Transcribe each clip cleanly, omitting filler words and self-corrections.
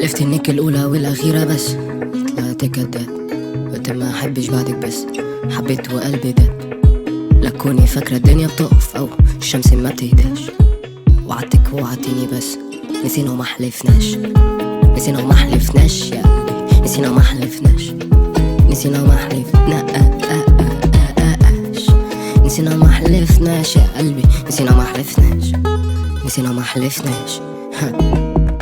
حلفت انك الاولى والاخيرة بس طلعت كداب. قلت ما احبش بعدك بس حبيت وقلبي داب. لا تكوني فاكرة الدنيا بتقف او الشمس ما بتهداش. وعدتك وعدتيني بس نسينا وما حلفناش. نسينا وما حلفناش يا قلبي. نسينا وما حلفناش. نسينا وما حلفناش. نسينا وما حلفناش يا قلبي. نسينا وما حلفناش. نسينا وما حلفناش.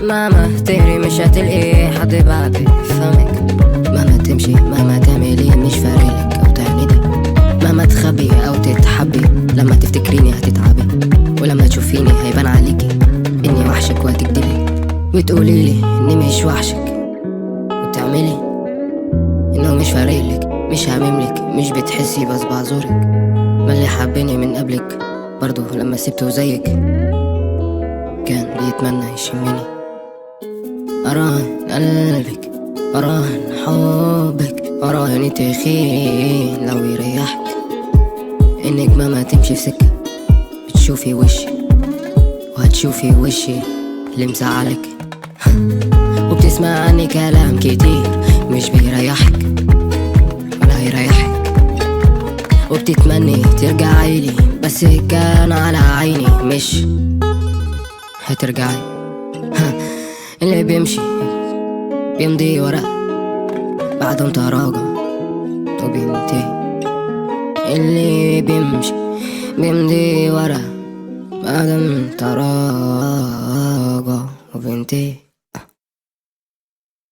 مهما تهري مش هتلقي حد بعدي يفهمك. مهما تمشي مهما تعملي مش فارقلك او تعنيدك. مهما تخبي او تتحبي لما تفتكريني هتتعبي. ولما تشوفيني هيبان عليكي اني وحشك وهتكدبي. وتقوليلي اني مش وحشك وتعملي انه مش فارقلك مش هامملك مش بتحسي بس بعذرك. ما اللي حبني من قبلك برضو لما سبته زيك كان بيتمنى يشمني. أراهن قلبك أراهن حبك أراهن تخين لو يريحك إنك مهما تمشي في سكة بتشوفي وشي وهتشوفي وشي اللي مزعلك. وبتسمع عني كلام كتير مش بيريحك ولا هيريحك. وبتتمني ترجعيلي بس كان على عيني مش هترجعي. اللي بيمشي بيمضي ورق بعدهم تراجع وبينتهي. اللي بيمشي بيمضي ورق بعدهم تراجع وبينتهي.